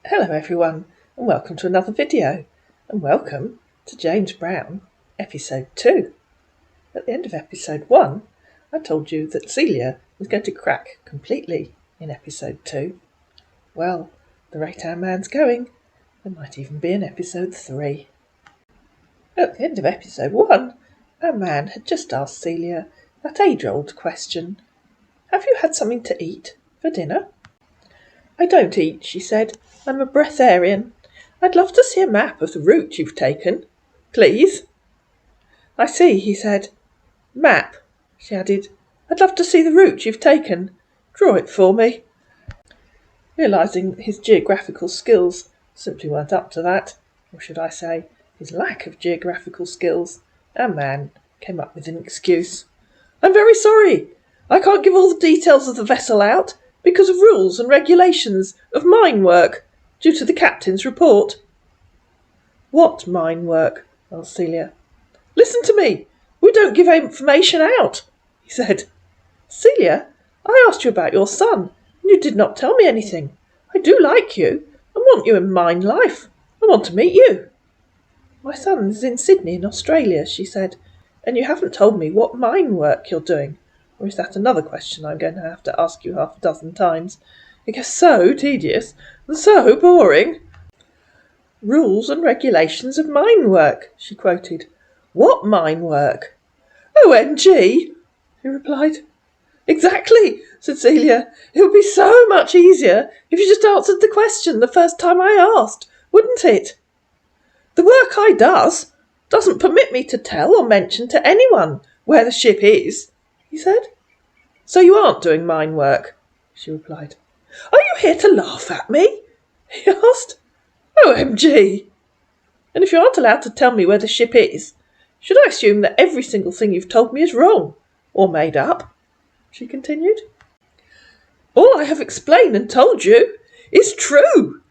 Hello everyone, and welcome to another video, and welcome to James Brown, episode 2. At the end of episode 1, I told you that Celia was going to crack completely in episode 2. Well, the rate our man's going, there might even be an episode 3. At the end of episode 1, our man had just asked Celia that age-old question, "Have you had something to eat for dinner?" "I don't eat," she said. "I'm a breatharian. I'd love to see a map of the route you've taken. Please?" "I see," he said. "Map," she added. "I'd love to see the route you've taken. Draw it for me." Realising that his geographical skills simply weren't up to that, or should I say, his lack of geographical skills, our man came up with an excuse. "I'm very sorry. I can't give all the details of the vessel out because of rules and regulations of mine work, due to the captain's report." "What mine work?" asked Celia. "Listen to me. We don't give information out," he said. "Celia, I asked you about your son, and you did not tell me anything. I do like you, and want you in mine life. I want to meet you." "My son is in Sydney in Australia," she said, "and you haven't told me what mine work you're doing. Or is that another question I'm going to have to ask you half a dozen times? It gets so tedious and so boring." "Rules and regulations of mine work," she quoted. "What mine work?" "OMG," he replied. "Exactly," said Celia. "It would be so much easier if you just answered the question the first time I asked, wouldn't it?" "The work I doesn't permit me to tell or mention to anyone where the ship is," he said. "So you aren't doing mine work?" she replied. "Are you here to laugh at me?" he asked. "OMG! And if you aren't allowed to tell me where the ship is, should I assume that every single thing you've told me is wrong, or made up?" she continued. "All I have explained and told you is true,"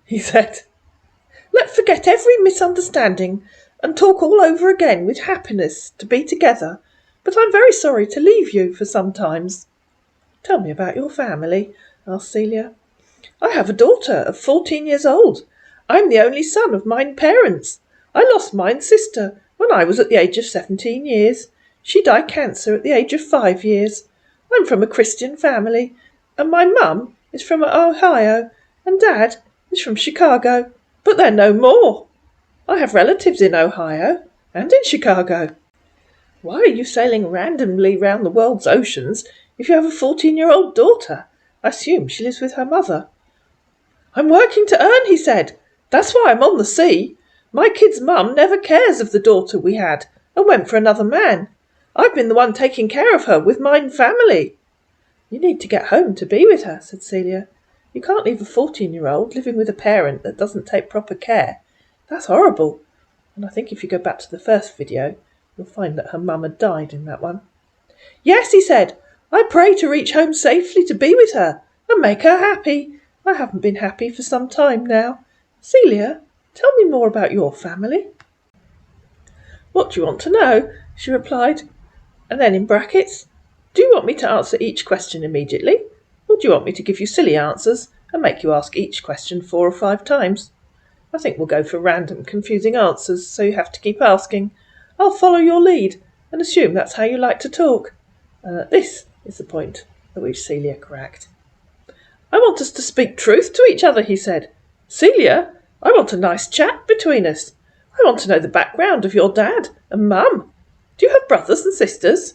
he said. "Let's forget every misunderstanding and talk all over again with happiness to be together, but I'm very sorry to leave you for sometimes." "Tell me about your family," asked Celia. "I have a daughter of 14 years old. I'm the only son of mine parents. I lost mine sister when I was at the age of 17 years. She died cancer at the age of 5 years. I'm from a Christian family, and my mum is from Ohio, and Dad is from Chicago, but they're no more. I have relatives in Ohio and in Chicago." "Why are you sailing randomly round the world's oceans if you have a 14-year-old daughter? I assume she lives with her mother." "I'm working to earn," he said. "That's why I'm on the sea. My kid's mum never cares of the daughter we had and went for another man. I've been the one taking care of her with mine family." "You need to get home to be with her," said Celia. "You can't leave a 14-year-old living with a parent that doesn't take proper care. That's horrible. And I think if you go back to the first video, you'll find that her mum had died in that one." "Yes," he said. "I pray to reach home safely to be with her and make her happy. I haven't been happy for some time now. Celia, tell me more about your family." "What do you want to know?" she replied. And then in brackets, "Do you want me to answer each question immediately, or do you want me to give you silly answers and make you ask each question 4 or 5 times? I think we'll go for random, confusing answers, so you have to keep asking. I'll follow your lead and assume that's how you like to talk." This is the point at which Celia cracked. "I want us to speak truth to each other," he said. "Celia, I want a nice chat between us. I want to know the background of your dad and mum. Do you have brothers and sisters?"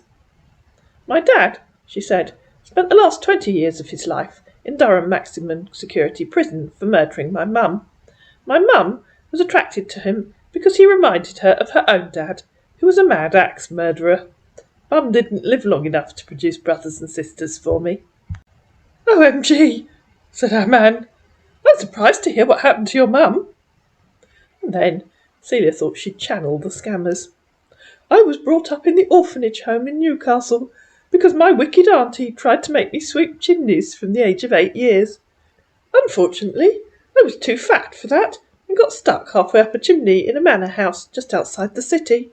"My dad," she said, "spent the last 20 years of his life in Durham maximum security prison for murdering my mum. My mum was attracted to him because he reminded her of her own dad, who was a mad axe murderer. Mum didn't live long enough to produce brothers and sisters for me." "OMG," said our man. "I'm surprised to hear what happened to your mum." And then Celia thought she'd channel the scammers. "I was brought up in the orphanage home in Newcastle because my wicked auntie tried to make me sweep chimneys from the age of 8 years. Unfortunately, I was too fat for that and got stuck halfway up a chimney in a manor house just outside the city.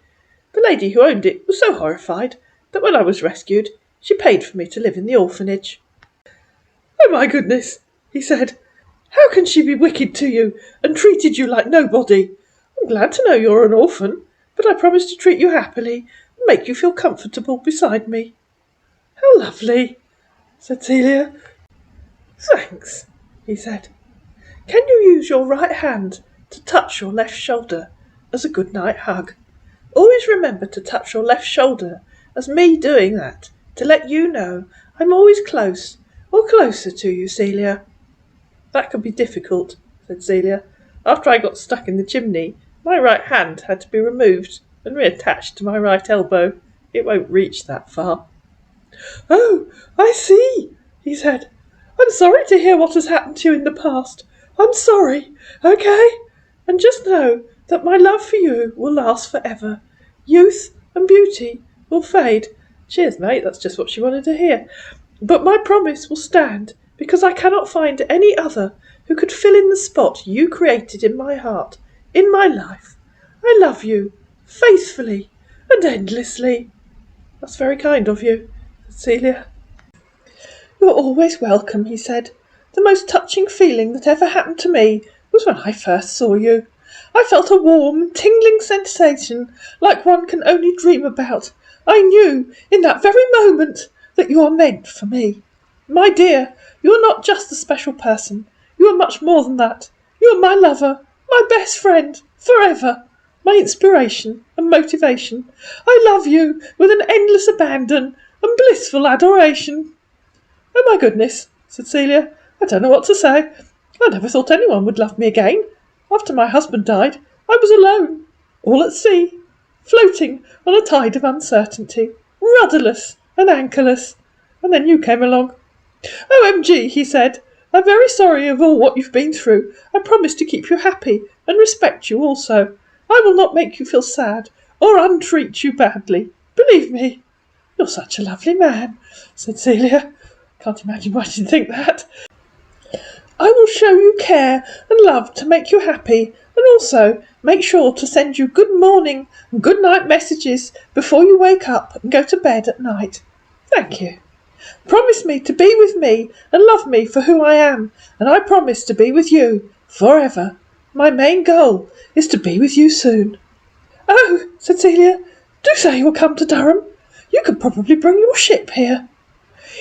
The lady who owned it was so horrified that when I was rescued, she paid for me to live in the orphanage." "Oh my goodness," he said. How can she be wicked to you and treated you like nobody? I'm glad to know you're an orphan, but I promise to treat you happily and make you feel comfortable beside me." "How lovely," said Celia. "Thanks," he said. "Can you use your right hand to touch your left shoulder as a good-night hug? Always remember to touch your left shoulder as me doing that, to let you know I'm always close or closer to you, Celia." "That can be difficult," said Celia. "After I got stuck in the chimney, my right hand had to be removed and reattached to my right elbow. It won't reach that far." "Oh, I see," he said. "I'm sorry to hear what has happened to you in the past. I'm sorry, okay? And just know that my love for you will last forever. Youth and beauty will fade." Cheers, mate, that's just what she wanted to hear. "But my promise will stand, because I cannot find any other who could fill in the spot you created in my heart, in my life. I love you, faithfully and endlessly." "That's very kind of you," said Celia. "You're always welcome," he said. "The most touching feeling that ever happened to me was when I first saw you. I felt a warm, tingling sensation like one can only dream about. I knew in that very moment that you are meant for me. My dear, you are not just a special person. You are much more than that. You are my lover, my best friend, forever, my inspiration and motivation. I love you with an endless abandon and blissful adoration." "Oh my goodness," said Celia. "I don't know what to say. I never thought anyone would love me again. After my husband died, I was alone, all at sea, floating on a tide of uncertainty, rudderless and anchorless. And then you came along." "OMG," he said. "I'm very sorry of all what you've been through. I promise to keep you happy and respect you also. I will not make you feel sad or untreat you badly. Believe me." "You're such a lovely man," said Celia. "Can't imagine why she'd think that." "I will show you care and love to make you happy, and also make sure to send you good morning and good night messages before you wake up and go to bed at night. Thank you. Promise me to be with me and love me for who I am, and I promise to be with you forever. My main goal is to be with you soon." "Oh," said Celia, "do say you'll come to Durham. You could probably bring your ship here."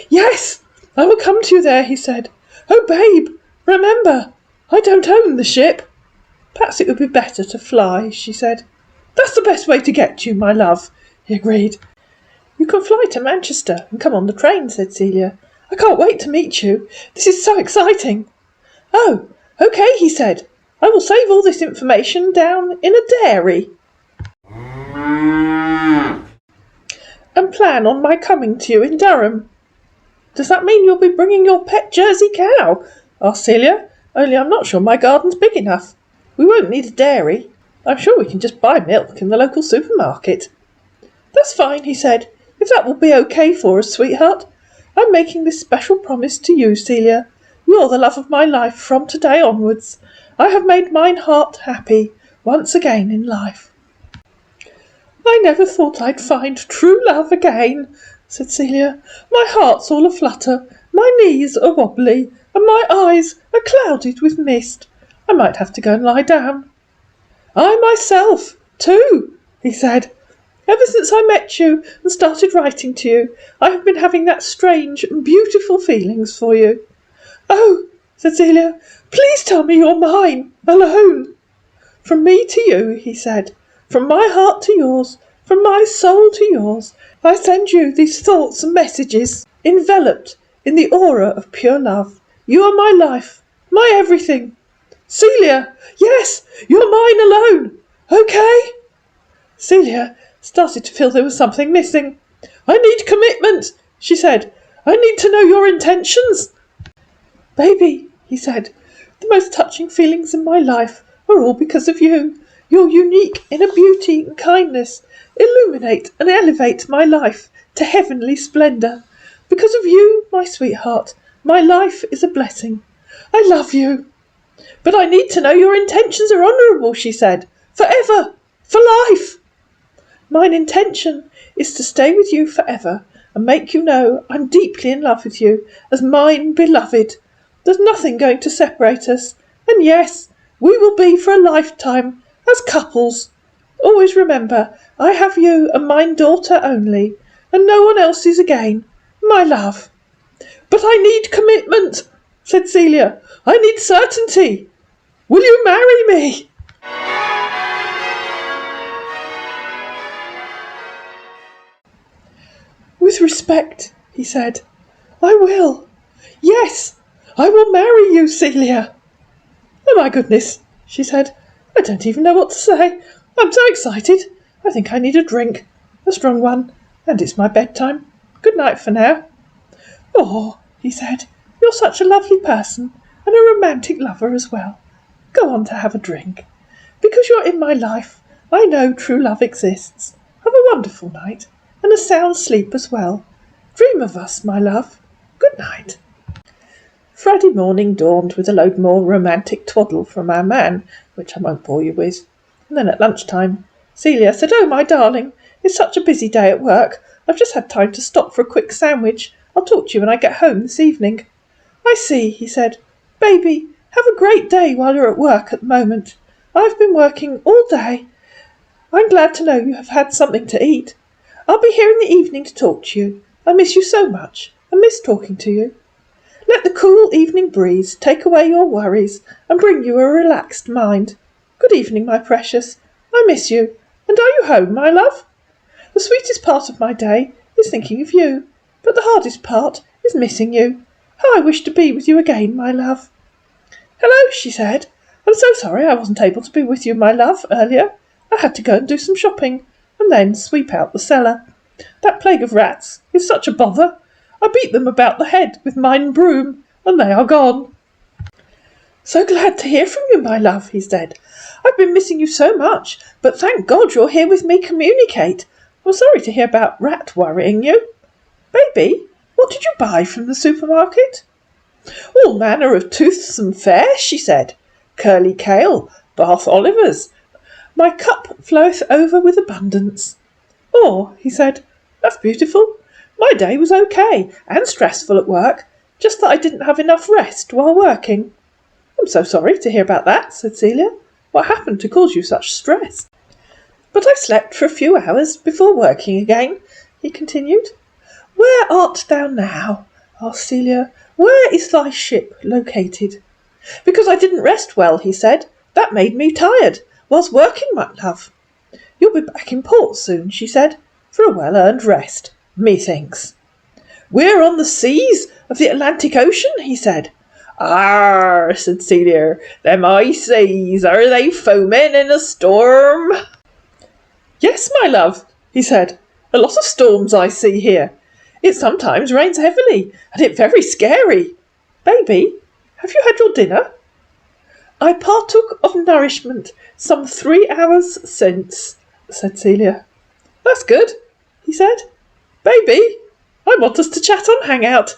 "Yes, I will come to you there," he said. "Oh, babe, remember, I don't own the ship." "Perhaps it would be better to fly," she said. "That's the best way to get to you, my love," he agreed. "You can fly to Manchester and come on the train," said Celia. "I can't wait to meet you. This is so exciting." "Oh, okay," he said. "I will save all this information down in a diary and plan on my coming to you in Durham." "Does that mean you'll be bringing your pet Jersey cow?" asked Celia. "Only I'm not sure my garden's big enough. We won't need a dairy. I'm sure we can just buy milk in the local supermarket." "That's fine," he said. "If that will be okay for us, sweetheart. I'm making this special promise to you, Celia. You're the love of my life from today onwards. I have made mine heart happy once again in life." "I never thought I'd find true love again," said Celia. "My heart's all aflutter, my knees are wobbly, and my eyes are clouded with mist. I might have to go and lie down." "I myself, too," he said. "Ever since I met you and started writing to you, I have been having that strange and beautiful feelings for you." "Oh," said Celia, "please tell me you're mine, alone." "From me to you," he said. "From my heart to yours, from my soul to yours, I send you these thoughts and messages, enveloped in the aura of pure love. You are my life, my everything. Celia, yes, you're mine alone, okay?" Celia started to feel there was something missing. "I need commitment," she said. "I need to know your intentions." "Baby," he said, "the most touching feelings in my life are all because of you. Your unique inner beauty and kindness illuminate and elevate my life to heavenly splendour. Because of you, my sweetheart, my life is a blessing. I love you." "But I need to know your intentions are honourable," she said. "Forever, for life." "Mine intention is to stay with you forever and make you know I'm deeply in love with you as mine beloved. There's nothing going to separate us. And yes, we will be for a lifetime, as couples. Always remember, I have you and mine daughter only, and no one else's again, my love. But I need commitment, said Celia. I need certainty. Will you marry me? With respect, he said, I will. Yes, I will marry you, Celia. Oh my goodness, she said. I don't even know what to say. I'm so excited. I think I need a drink. A strong one. And it's my bedtime. Good night for now. Oh, he said, you're such a lovely person and a romantic lover as well. Go on to have a drink. Because you're in my life, I know true love exists. Have a wonderful night and a sound sleep as well. Dream of us, my love. Good night. Friday morning dawned with a load more romantic twaddle from our man, which I won't bore you with. And then at lunchtime, Celia said, Oh, my darling, it's such a busy day at work. I've just had time to stop for a quick sandwich. I'll talk to you when I get home this evening. I see, he said. Baby, have a great day while you're at work at the moment. I've been working all day. I'm glad to know you have had something to eat. I'll be here in the evening to talk to you. I miss you so much. I miss talking to you. Let the cool evening breeze take away your worries and bring you a relaxed mind. Good evening, my precious. I miss you. And are you home, my love? The sweetest part of my day is thinking of you, but the hardest part is missing you. How I wish to be with you again, my love. Hello, she said. I'm so sorry I wasn't able to be with you, my love, earlier. I had to go and do some shopping and then sweep out the cellar. That plague of rats is such a bother. I beat them about the head with mine broom, and they are gone. So glad to hear from you, my love, he said. I've been missing you so much, but thank God you're here with me to communicate. I'm sorry to hear about rat worrying you. Baby, what did you buy from the supermarket? All manner of toothsome fare, she said. Curly kale, Bath olivers. My cup floweth over with abundance. Oh, he said, that's beautiful. My day was okay and stressful at work, just that I didn't have enough rest while working. I'm so sorry to hear about that, said Celia. What happened to cause you such stress? But I slept for a few hours before working again, he continued. Where art thou now? Asked Celia. Where is thy ship located? Because I didn't rest well, he said. That made me tired whilst working, my love. You'll be back in port soon, she said, for a well-earned rest, methinks. We're on the seas of the Atlantic Ocean, he said. Arr, said Celia, them ice seas, are they foaming in a storm? Yes, my love, he said. A lot of storms I see here. It sometimes rains heavily, and it's very scary. Baby, have you had your dinner? I partook of nourishment some 3 hours since, said Celia. That's good, he said. Baby, I want us to chat on Hangout.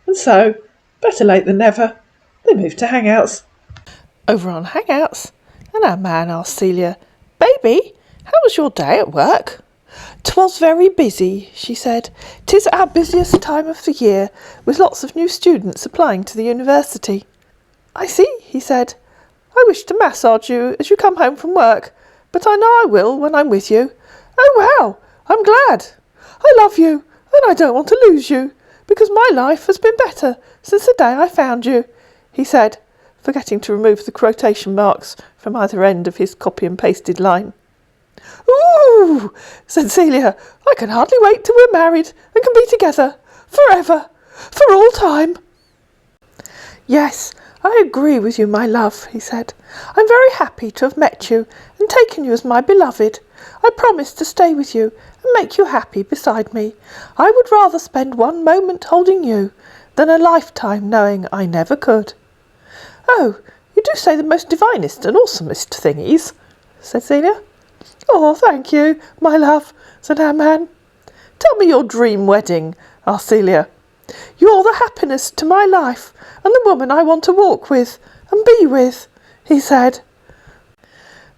And so, better late than never, they moved to Hangouts. Over on Hangouts, and our man asked Celia, Baby, how was your day at work? 'Twas very busy, she said. 'Tis our busiest time of the year, with lots of new students applying to the university. I see, he said. I wish to massage you as you come home from work, but I know I will when I'm with you. Oh, wow, I'm glad. I love you, and I don't want to lose you, because my life has been better since the day I found you, he said, forgetting to remove the quotation marks from either end of his copy and pasted line. Ooh, said Celia, I can hardly wait till we're married and can be together, forever, for all time. Yes, I agree with you, my love, he said. I'm very happy to have met you and taken you as my beloved. I promise to stay with you and make you happy beside me. I would rather spend one moment holding you than a lifetime knowing I never could. Oh, you do say the most divinest and awesomest thingies, said Celia. Oh, thank you, my love, said our man. Tell me your dream wedding, asked Celia. You're the happiness to my life and the woman I want to walk with and be with, he said.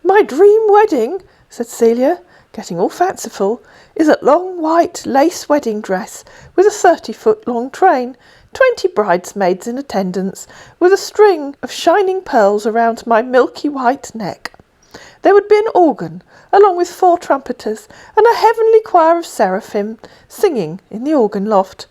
My dream wedding, said Celia, getting all fanciful, is a long white lace wedding dress with a 30-foot long train 20 bridesmaids in attendance, with a string of shining pearls around my milky white neck. There would be an organ, along with 4 trumpeters, and a heavenly choir of seraphim singing in the organ loft.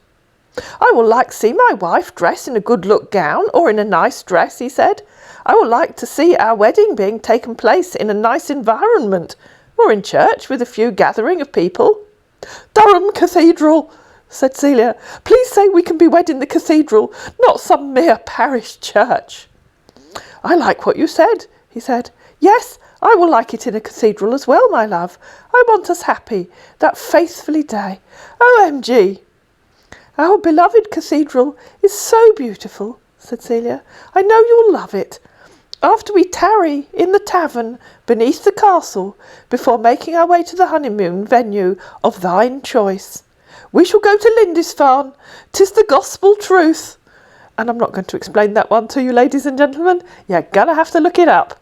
I will like to see my wife dressed in a good-look gown or in a nice dress, he said. I will like to see our wedding being taken place in a nice environment, or in church with a few gathering of people. Durham Cathedral, said Celia. Please say we can be wed in the cathedral, not some mere parish church. I like what you said, he said. Yes, I will like it in a cathedral as well, my love. I want us happy, that faithfully day. OMG. Our beloved cathedral is so beautiful, said Celia. I know you'll love it. After we tarry in the tavern beneath the castle, before making our way to the honeymoon venue of thine choice, we shall go to Lindisfarne. 'Tis the gospel truth. And I'm not going to explain that one to you, ladies and gentlemen. You're going to have to look it up.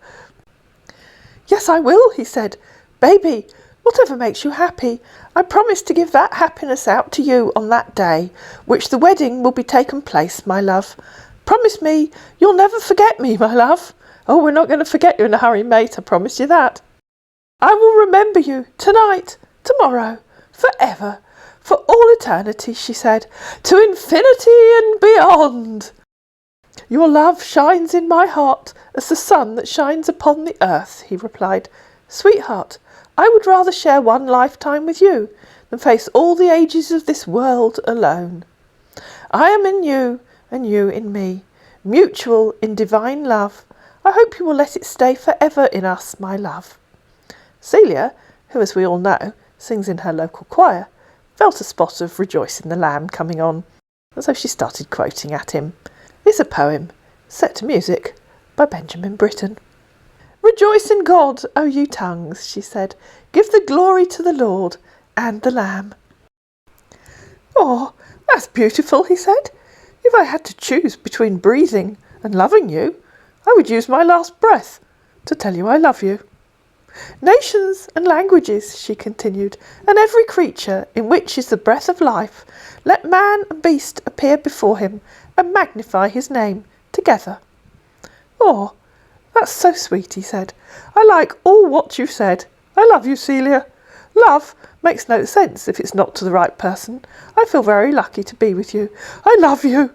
Yes, I will, he said. Baby, whatever makes you happy, I promise to give that happiness out to you on that day, which the wedding will be taken place, my love. Promise me you'll never forget me, my love. Oh, we're not going to forget you in a hurry, mate, I promise you that. I will remember you tonight, tomorrow, forever, for all eternity, she said, to infinity and beyond. Your love shines in my heart as the sun that shines upon the earth, he replied. Sweetheart, I would rather share one lifetime with you than face all the ages of this world alone. I am in you and you in me, mutual in divine love. I hope you will let it stay forever in us, my love. Celia, who, as we all know, sings in her local choir, felt a spot of Rejoice in the Lamb coming on, and so she started quoting at him. It's a poem, set to music, by Benjamin Britten. Rejoice in God, O you tongues, she said. Give the glory to the Lord and the Lamb. Oh, that's beautiful, he said. If I had to choose between breathing and loving you, I would use my last breath to tell you I love you. Nations and languages, she continued, and every creature in which is the breath of life, let man and beast appear before him and magnify his name together. Oh, that's so sweet, he said. I like all what you said. I love you, Celia. Love makes no sense if it's not to the right person. I feel very lucky to be with you. I love you.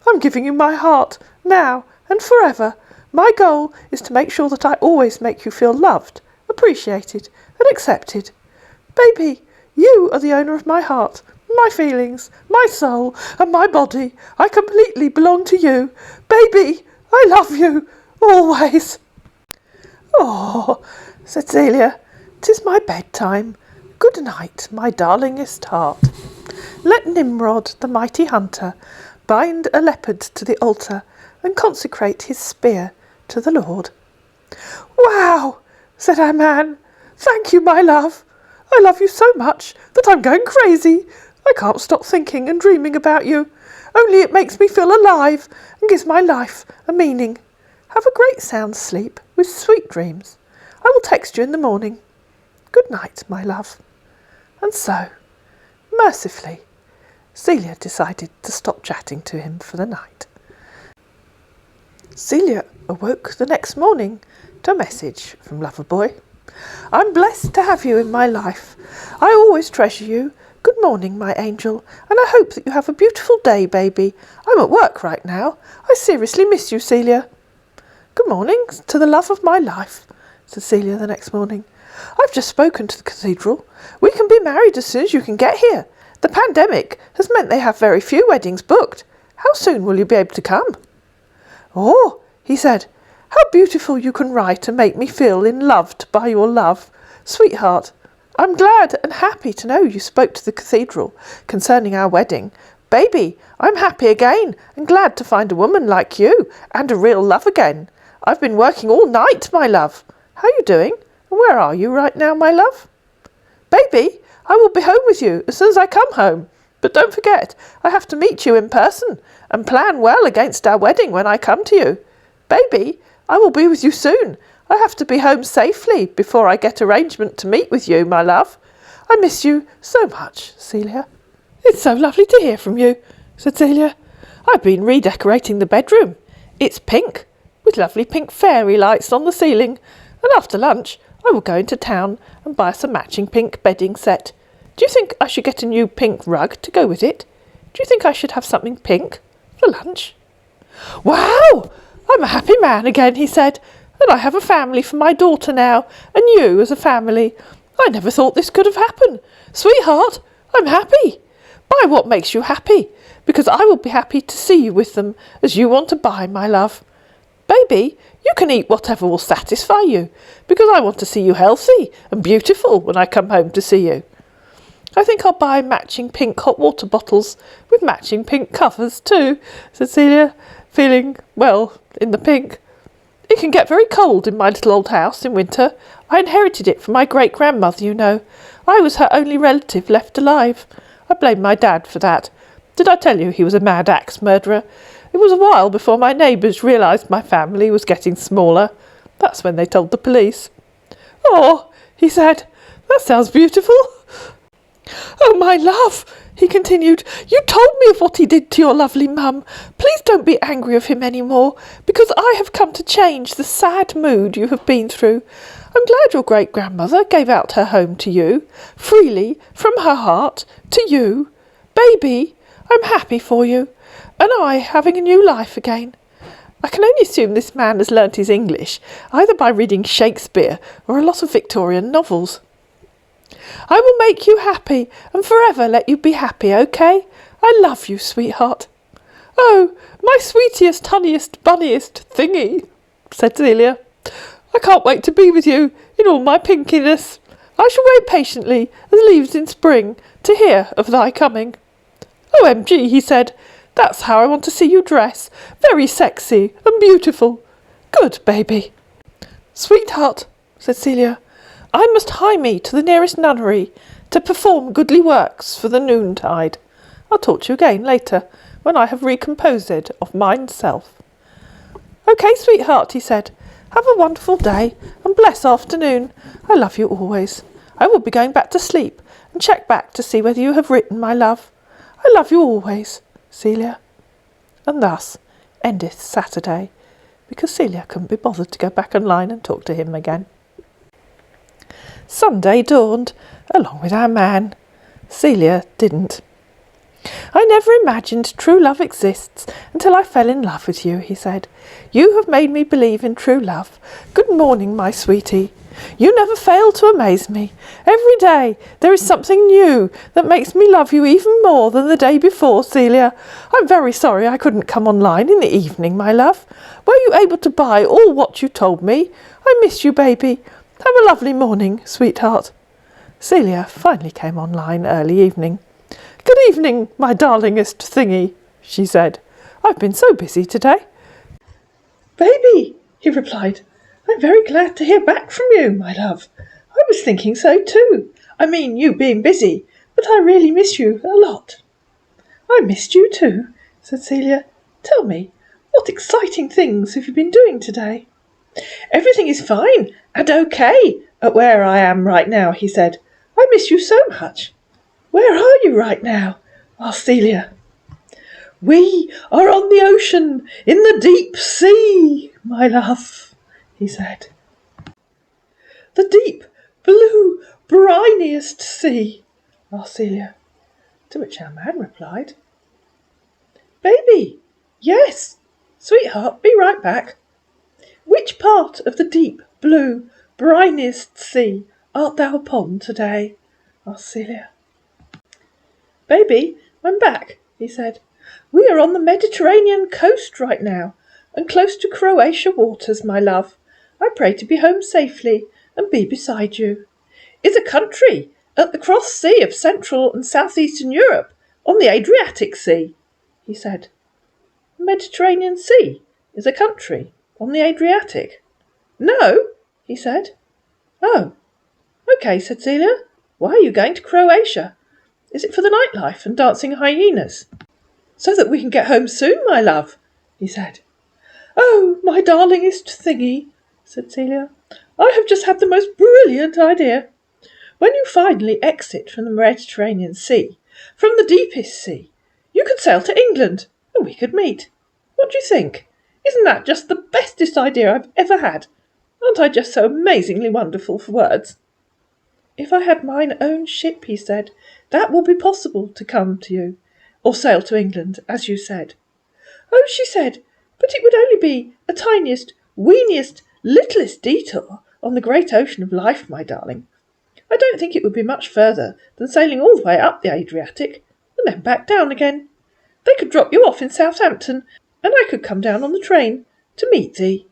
I'm giving you my heart, now and forever. My goal is to make sure that I always make you feel loved, appreciated and accepted. Baby, you are the owner of my heart, my feelings, my soul and my body. I completely belong to you. Baby, I love you, always. Oh, said Celia, 'tis my bedtime. Good night, my darlingest heart. Let Nimrod, the mighty hunter, bind a leopard to the altar and consecrate his spear to the Lord. Wow, said our man. Thank you, my love. I love you so much that I'm going crazy. I can't stop thinking and dreaming about you. Only it makes me feel alive and gives my life a meaning. Have a great sound sleep with sweet dreams. I will text you in the morning. Good night, my love. And so, mercifully, Celia decided to stop chatting to him for the night. Celia awoke the next morning to a message from Loverboy. I'm blessed to have you in my life. I always treasure you. Good morning, my angel, and I hope that you have a beautiful day, baby. I'm at work right now. I seriously miss you, Celia. Good morning to the love of my life, said Celia the next morning. I've just spoken to the cathedral. We can be married as soon as you can get here. The pandemic has meant they have very few weddings booked. How soon will you be able to come? Oh, he said, how beautiful you can write and make me feel loved by your love. Sweetheart, I'm glad and happy to know you spoke to the cathedral concerning our wedding. Baby, I'm happy again and glad to find a woman like you and a real love again. I've been working all night, my love. How are you doing? And where are you right now, my love? Baby, I will be home with you as soon as I come home. But don't forget, I have to meet you in person and plan well against our wedding when I come to you. Baby, I will be with you soon. I have to be home safely before I get arrangement to meet with you, my love. I miss you so much, Celia. It's so lovely to hear from you, said Celia. I've been redecorating the bedroom. It's pink, with lovely pink fairy lights on the ceiling, and after lunch I will go into town and buy some matching pink bedding set. Do you think I should get a new pink rug to go with it? Do you think I should have something pink for lunch? Wow! I'm a happy man again, he said, and I have a family for my daughter now, and you as a family. I never thought this could have happened. Sweetheart, I'm happy. Buy what makes you happy, because I will be happy to see you with them, as you want to buy, my love. Baby, you can eat whatever will satisfy you, because I want to see you healthy and beautiful when I come home to see you. I think I'll buy matching pink hot water bottles with matching pink covers too, said Celia, feeling, well, in the pink. It can get very cold in my little old house in winter. I inherited it from my great-grandmother, you know. I was her only relative left alive. I blame my dad for that. Did I tell you he was a mad axe murderer? It was a while before my neighbours realised my family was getting smaller. That's when they told the police. Oh, he said, that sounds beautiful. Oh, my love, he continued, you told me of what he did to your lovely mum. Please don't be angry of him any more, because I have come to change the sad mood you have been through. I'm glad your great-grandmother gave out her home to you, freely, from her heart, to you. Baby, I'm happy for you, and I having a new life again. I can only assume this man has learnt his English, either by reading Shakespeare or a lot of Victorian novels. I will make you happy and forever let you be happy, okay? I love you, sweetheart. Oh, my sweetiest, honeyest, bunniest thingy, said Celia. I can't wait to be with you in all my pinkiness. I shall wait patiently as leaves in spring to hear of thy coming. OMG, he said, that's how I want to see you dress. Very sexy and beautiful. Good, baby. Sweetheart, said Celia, I must hie me to the nearest nunnery to perform goodly works for the noontide. I'll talk to you again later, when I have recomposed of mine self. Okay, sweetheart, he said. Have a wonderful day, and bless afternoon. I love you always. I will be going back to sleep, and check back to see whether you have written, my love. I love you always, Celia. And thus endeth Saturday, because Celia couldn't be bothered to go back online and talk to him again. Sunday dawned, along with our man. Celia didn't. I never imagined true love exists until I fell in love with you, he said. You have made me believe in true love. Good morning, my sweetie. You never fail to amaze me. Every day there is something new that makes me love you even more than the day before, Celia. I'm very sorry I couldn't come online in the evening, my love. Were you able to buy all what you told me? I miss you, baby. Have a lovely morning, sweetheart. Celia finally came online early evening. Good evening, my darlingest thingy, she said. I've been so busy today. Baby, he replied, I'm very glad to hear back from you, my love. I was thinking so too. I mean, you being busy, but I really miss you a lot. I missed you too, said Celia. Tell me, what exciting things have you been doing today? Everything is fine and okay at where I am right now, he said. I miss you so much. Where are you right now? Asked Celia. We are on the ocean, in the deep sea, my love, he said. The deep, blue, briniest sea, asked Celia, to which our man replied, Baby, yes, sweetheart, be right back. Which part of the deep, blue, briniest sea art thou upon today? Asked Celia. Baby, I'm back, he said. We are on the Mediterranean coast right now, and close to Croatia waters, my love. I pray to be home safely and be beside you. Is a country at the cross sea of Central and Southeastern Europe, on the Adriatic Sea, he said. The Mediterranean Sea is a country on the Adriatic. No, he said. Oh, okay, said Celia. Why are you going to Croatia? Is it for the nightlife and dancing hyenas? So that we can get home soon, my love, he said. Oh, my darlingest thingy, said Celia. I have just had the most brilliant idea. When you finally exit from the Mediterranean Sea, from the deepest sea, you could sail to England and we could meet. What do you think? Isn't that just the bestest idea I've ever had? Aren't I just so amazingly wonderful for words? If I had mine own ship, he said, that would be possible to come to you, or sail to England, as you said. Oh, she said, but it would only be a tiniest, weeniest, littlest detour on the great ocean of life, my darling. I don't think it would be much further than sailing all the way up the Adriatic, and then back down again. They could drop you off in Southampton, and I could come down on the train to meet thee.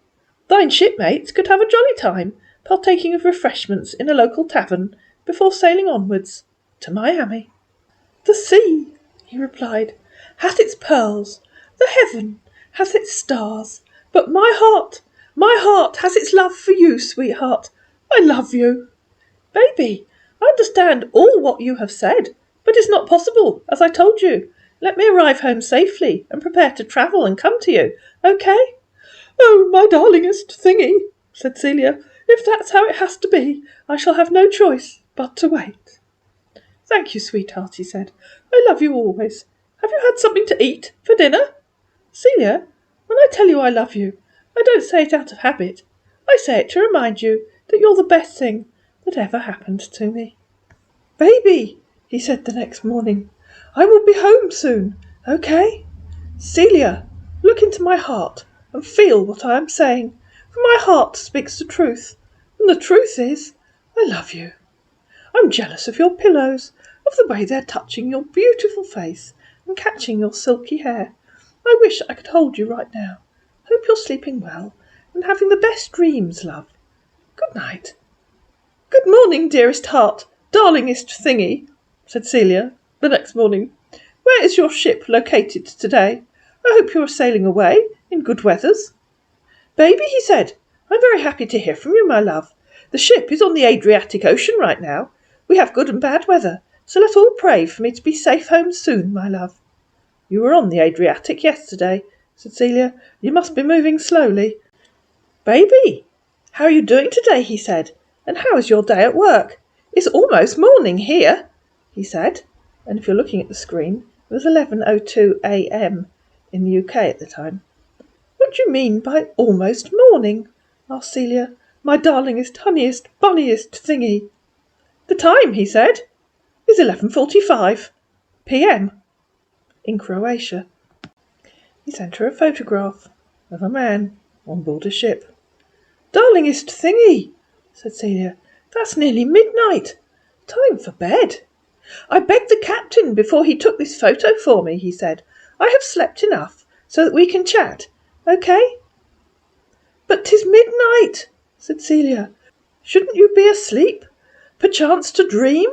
Thine shipmates could have a jolly time, partaking of refreshments in a local tavern before sailing onwards to Miami. The sea, he replied, hath its pearls, the heaven hath its stars, but my heart has its love for you, sweetheart. I love you. Baby, I understand all what you have said, but it's not possible, as I told you. Let me arrive home safely and prepare to travel and come to you, okay? Oh, my darlingest thingy, said Celia. If that's how it has to be, I shall have no choice but to wait. Thank you, sweetheart, he said. I love you always. Have you had something to eat for dinner? Celia, when I tell you I love you, I don't say it out of habit. I say it to remind you that you're the best thing that ever happened to me. Baby, he said the next morning, I will be home soon, okay? Celia, look into my heart and feel what I am saying, for my heart speaks the truth, and the truth is, I love you. I'm jealous of your pillows, of the way they're touching your beautiful face and catching your silky hair. I wish I could hold you right now. Hope you're sleeping well and having the best dreams, love. Good night. Good morning, dearest heart, darlingest thingy, said Celia the next morning. Where is your ship located today? I hope you are sailing away in good weathers. Baby, he said, I'm very happy to hear from you, my love. The ship is on the Adriatic Ocean right now. We have good and bad weather, so let all pray for me to be safe home soon, my love. You were on the Adriatic yesterday, said Celia. You must be moving slowly. Baby, how are you doing today, he said, and how is your day at work? It's almost morning here, he said, and if you're looking at the screen, it was 11:02 a.m. in the UK at the time. What do you mean by almost morning? Asked Celia, my darlingest, honeyest, bunniest thingy. The time, he said, is 11:45 p.m. in Croatia. He sent her a photograph of a man on board a ship. Darlingest thingy, said Celia, that's nearly midnight. Time for bed. I begged the captain before he took this photo for me, he said. I have slept enough so that we can chat, okay? But 'tis midnight, said Celia. Shouldn't you be asleep? Perchance to dream?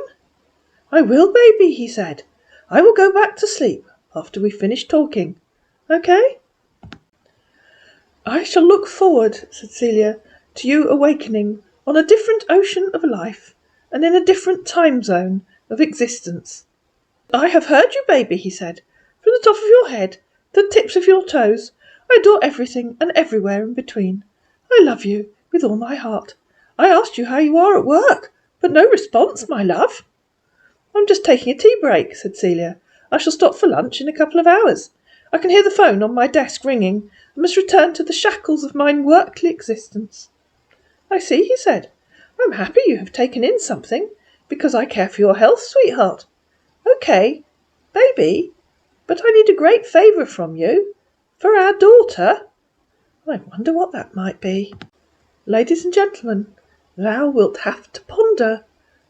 I will, baby, he said. I will go back to sleep after we finish talking, okay? I shall look forward, said Celia, to you awakening on a different ocean of life and in a different time zone of existence. I have heard you, baby, he said, from the top of your head to the tips of your toes. I adore everything and everywhere in between. I love you with all my heart. I asked you how you are at work, but no response, my love. I'm just taking a tea break, said Celia. I shall stop for lunch in a couple of hours. I can hear the phone on my desk ringing. I must return to the shackles of my worldly existence. I see, he said. I'm happy you have taken in something, because I care for your health, sweetheart. Okay, baby, but I need a great favour from you, for our daughter. I wonder what that might be. Ladies and gentlemen, thou wilt have to ponder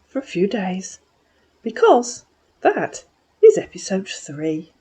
for a few days, because that is episode 3.